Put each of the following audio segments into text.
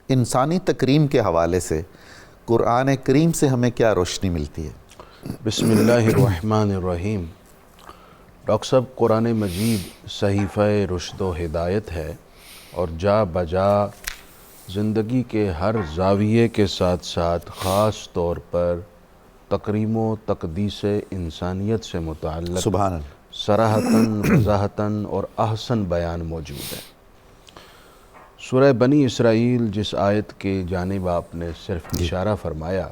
انسانی تکریم کے حوالے سے قرآن کریم سے ہمیں کیا روشنی ملتی ہے؟ بسم اللہ الرحمن الرحیم۔ ڈاکٹر صاحب، قرآن مجید صحیفہ رشد و ہدایت ہے اور جا بجا زندگی کے ہر زاویے کے ساتھ ساتھ خاص طور پر تکریم و تقدیس انسانیت سے متعلق سبحان اللہ، صراحتاً، وضاحتاً اور احسن بیان موجود ہے۔ سورہ بنی اسرائیل جس آیت کے جانب آپ نے صرف اشارہ فرمایا،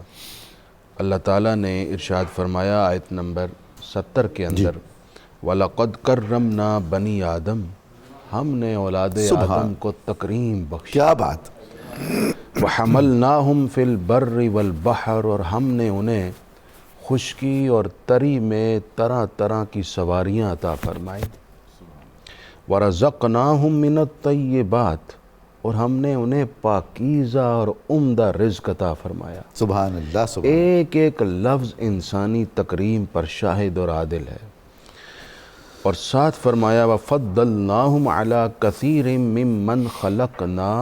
اللہ تعالیٰ نے ارشاد فرمایا آیت نمبر 70 کے اندر، وَلَقَدْ كَرَّمْنَا بَنِي آدم، ہم نے اولاد آدم کو تکریم بخشی۔ کیا بات! وَحَمَلْنَاهُمْ فِي الْبَرِّ وَالْبَحْرِ، اور ہم نے انہیں خشکی اور تری میں طرح طرح کی سواریاں عطا فرمائی۔ وَرَزَقْنَاهُمْ مِنَ الطَّيِّبَاتِ، اور ہم نے انہیں پاکیزہ اور عمدہ رزق عطا فرمایا۔ سبحان اللہ، سبحان ایک ایک لفظ انسانی تکریم پر شاہد اور عادل ہے۔ اور ساتھ فرمایا وَفَضَّلْنَاهُمْ عَلَى كَثِيرٍ مِّمَّنْ خَلَقْنَا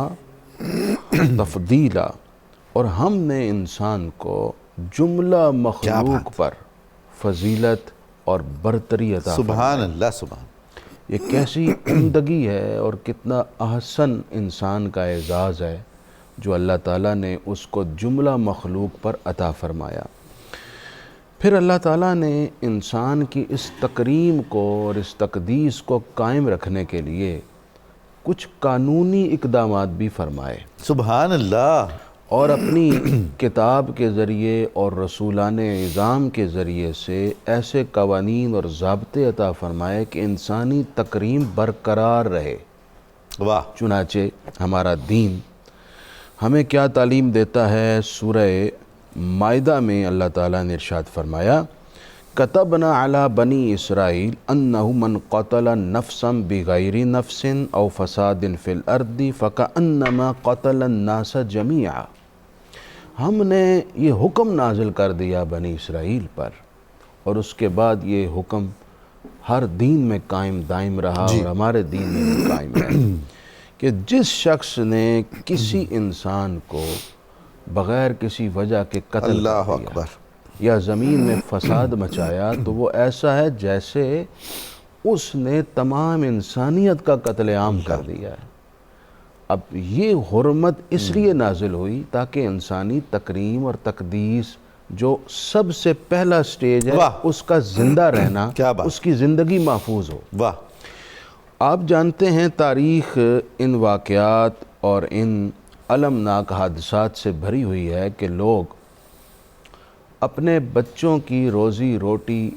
تفضیلا، اور ہم نے انسان کو جملہ مخلوق پر فضیلت اور برتری عطا فرمائی۔ سبحان اللہ، سبحان۔ یہ کیسی عمدگی ہے اور کتنا احسن انسان کا اعزاز ہے جو اللہ تعالیٰ نے اس کو جملہ مخلوق پر عطا فرمایا۔ پھر اللہ تعالیٰ نے انسان کی اس تکریم کو اور اس تقدیس کو قائم رکھنے کے لیے کچھ قانونی اقدامات بھی فرمائے، سبحان اللہ۔ اور اپنی کتاب کے ذریعے اور رسولان نظام کے ذریعے سے ایسے قوانین اور ضابطے عطا فرمائے کہ انسانی تکریم برقرار رہے۔ واہ! چنانچہ ہمارا دین ہمیں کیا تعلیم دیتا ہے؟ سورہ مائدہ میں اللہ تعالیٰ نے ارشاد فرمایا کتبنا علی بنی اسرائیل انہ من قتل نفسا بغیر نفس او فساد فی الارض فکأنما قتل الناس جمیعا، ہم نے یہ حکم نازل کر دیا بنی اسرائیل پر، اور اس کے بعد یہ حکم ہر دین میں قائم دائم رہا اور ہمارے دین میں بھی قائم ہے کہ جس شخص نے کسی انسان کو بغیر کسی وجہ کے قتل اللہ کر دیا اکبر، یا زمین میں فساد مچایا تو وہ ایسا ہے جیسے اس نے تمام انسانیت کا قتل عام کر دیا ہے۔ اب یہ حرمت اس لیے نازل ہوئی تاکہ انسانی تکریم اور تقدیس جو سب سے پہلا سٹیج ہے اس کا زندہ رہنا، اس کی زندگی محفوظ ہو۔ واہ! آپ جانتے ہیں تاریخ ان واقعات اور ان المناک حادثات سے بھری ہوئی ہے کہ لوگ اپنے بچوں کی روزی روٹی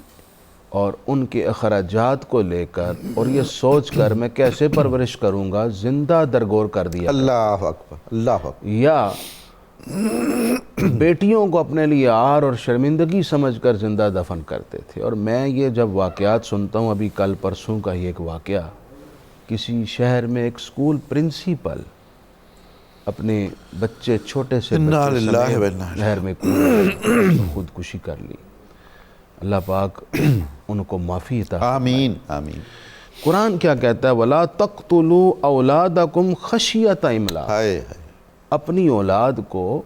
اور ان کے اخراجات کو لے کر اور یہ سوچ کر میں کیسے پرورش کروں گا زندہ درگور کر دیا، اللہ اکبر، اللہ اکبر، یا بیٹیوں کو اپنے لیے عار اور شرمندگی سمجھ کر زندہ دفن کرتے تھے۔ اور میں یہ جب واقعات سنتا ہوں، ابھی کل پرسوں کا ہی ایک واقعہ، کسی شہر میں ایک سکول پرنسپل اپنے بچے چھوٹے سے نہر میں خودکشی کر لی۔ اللہ پاک ان کو معافی عطا فرمائے۔ آمین، آمین۔ قرآن کیا کہتا ہے وَلَا تَقْتُلُوا أَوْلَادَكُمْ خَشْيَةَ إِمْلَاقٍ، ہائے ہائے، اپنی اولاد کو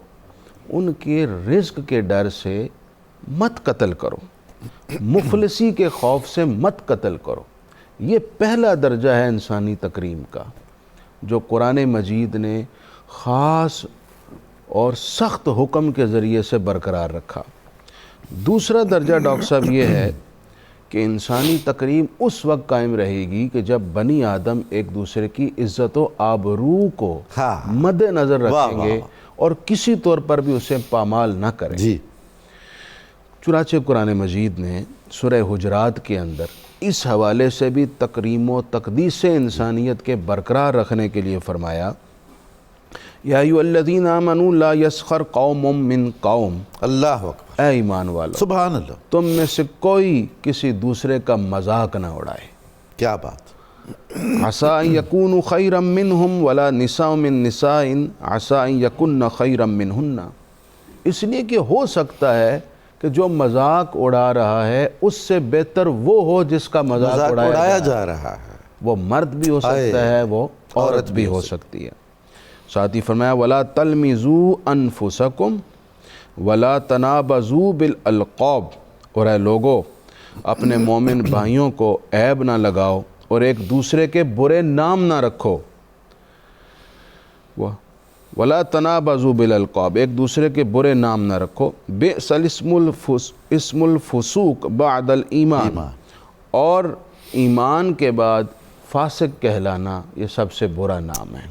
ان کے رزق کے ڈر سے مت قتل کرو، مفلسی کے خوف سے مت قتل کرو۔ یہ پہلا درجہ ہے انسانی تکریم کا جو قرآن مجید نے خاص اور سخت حکم کے ذریعے سے برقرار رکھا۔ دوسرا درجہ ڈاکٹر صاحب یہ ہے کہ انسانی تکریم اس وقت قائم رہے گی کہ جب بنی آدم ایک دوسرے کی عزت و آبرو کو مد نظر رکھیں گے اور کسی طور پر بھی اسے پامال نہ کریں۔ چنانچہ قرآن مجید نے سورہ حجرات کے اندر اس حوالے سے بھی تکریم و تقدیس انسانیت کے برقرار رکھنے کے لیے فرمایا یا ایھا الذین آمنوا لا یسخر قوم من قوم، اللہ اکبر، اے ایمان والو، سبحان اللہ، تم میں سے کوئی کسی دوسرے کا مذاق نہ اڑائے۔ کیا بات! عسیٰ ان یکونوا خیرا منہم ولا نساء من نساء عسیٰ ان یکن خیرا منہن، اس لیے کہ ہو سکتا ہے کہ جو مذاق اڑا رہا ہے اس سے بہتر وہ ہو جس کا مذاق اڑایا جا رہا ہے۔ وہ مرد بھی ہو سکتا ہے، وہ عورت بھی ہو سکتی ہے۔ ساتھ ہی فرمایا ولا تلمزوا انفسکم ولا تنابزوا بالالقاب، اور اے لوگو اپنے مومن بھائیوں کو عیب نہ لگاؤ اور ایک دوسرے کے برے نام نہ رکھو، ولا تنابزوا بالالقاب، ایک دوسرے کے برے نام نہ رکھو، بئس اسم الفسوق بعد الایمان، اور ایمان کے بعد فاسق کہلانا یہ سب سے برا نام ہے۔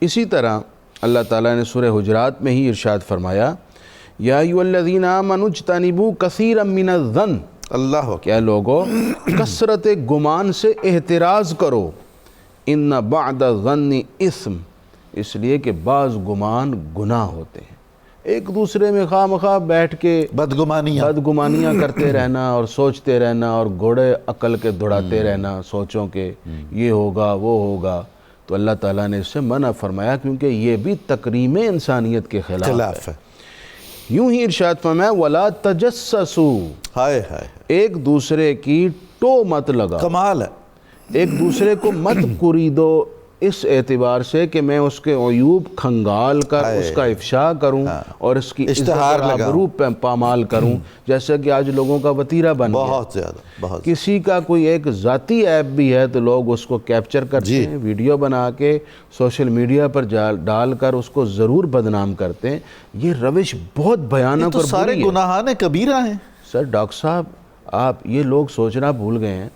اسی طرح اللہ تعالیٰ نے سورہ حجرات میں ہی ارشاد فرمایا یا ایھا الذین آمنوا اجتنبوا کثیرا من الظن، اللہ کیا لوگو کثرت گمان سے احتراز کرو، ان بعد الظن اثم، اس لیے کہ بعض گمان گناہ ہوتے ہیں۔ ایک دوسرے میں خواہ مخواہ بیٹھ کے بدگمانیاں کرتے رہنا اور سوچتے رہنا اور گھوڑے عقل کے دوڑاتے رہنا سوچوں کے یہ ہوگا وہ ہوگا، تو اللہ تعالیٰ نے اس سے منع فرمایا، کیونکہ یہ بھی تکریم انسانیت کے خلاف ہے۔ یوں ہی ارشاد فرمایا وَلَا تَجَسَّسُوا، ہائے ہائے، ایک دوسرے کی ٹو مت لگا، کمال ہے، ایک دوسرے کو مت قریدو اس اعتبار سے کہ میں اس کے عیوب کھنگال کر اس کا افشا کروں اور اس کی عزت اور آبرو پامال کروں، جیسا کہ آج لوگوں کا وتیرہ بن گیا۔ بہت زیادہ، بہت کسی کا کوئی ایک ذاتی عیب بھی ہے تو لوگ اس کو کیپچر کرتے ہیں، ویڈیو بنا کے سوشل میڈیا پر ڈال کر اس کو ضرور بدنام کرتے ہیں۔ یہ روش بہت بھیانک اور تو سارے بری ہے۔ گناہان کبیرہ ہیں۔ سر ڈاکٹر صاحب، آپ یہ لوگ سوچنا بھول گئے ہیں،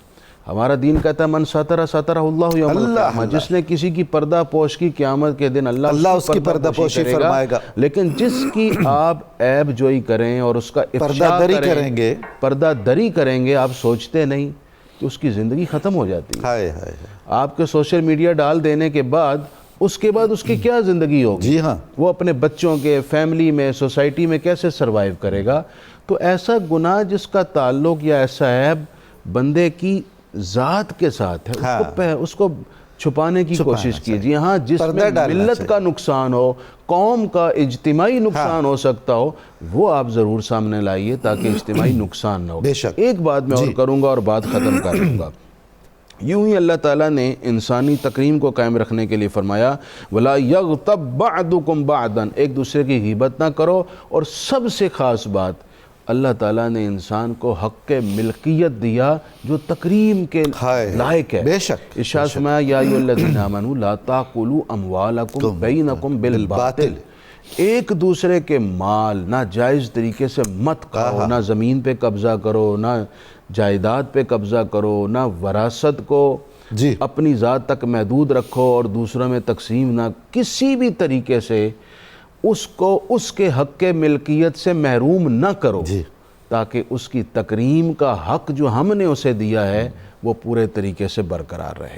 ہمارا دین کہتا ہے من سترہ سترہ اللہ یوم القیامہ، جس نے کسی کی پردہ پوش کی قیامت کے دن اللہ اس کی پردہ پوشی فرمائے گا، لیکن جس کی آپ عیب جوئی کریں اور اس کا افشا کریں گے، پردہ دری کریں گے، آپ سوچتے نہیں کہ اس کی زندگی ختم ہو جاتی ہے۔ آپ کے سوشل میڈیا ڈال دینے کے بعد اس کے بعد اس کی کیا زندگی ہوگی؟ جی ہاں، وہ اپنے بچوں کے، فیملی میں، سوسائٹی میں کیسے سروائیو کرے گا؟ تو ایسا گناہ جس کا تعلق یا ایسا عیب بندے کی ذات کے ساتھ ہے، اس کو چھپانے کی کوشش کیجیے۔ ہاں، جس میں ملت کا نقصان ہو، قوم کا اجتماعی نقصان ہو سکتا ہو، وہ آپ ضرور سامنے لائیے تاکہ اجتماعی نقصان نہ ہو۔ ایک بات میں اور کروں گا اور بات ختم کر لوں گا۔ یوں ہی اللہ تعالیٰ نے انسانی تکریم کو قائم رکھنے کے لیے فرمایا وَلَا يَغْتَبْ بَعْضُكُمْ بَعْضًا، ایک دوسرے کی غیبت نہ کرو، اور سب سے خاص بات اللہ تعالیٰ نے انسان کو حق ملکیت دیا جو تکریم کے لائق ہے۔ بے شک ارشاد فرمایا یا ایھا الذین آمنوا لا تاکلوا اموالکم بینکم بالباطل، ایک دوسرے کے مال ناجائز طریقے سے مت کھاؤ، نہ زمین پہ قبضہ کرو، نہ جائیداد پہ قبضہ کرو، نہ وراثت کو اپنی ذات تک محدود رکھو اور دوسروں میں تقسیم نہ، کسی بھی طریقے سے اس کو اس کے حق ملکیت سے محروم نہ کرو، تاکہ اس کی تکریم کا حق جو ہم نے اسے دیا ہے وہ پورے طریقے سے برقرار رہے۔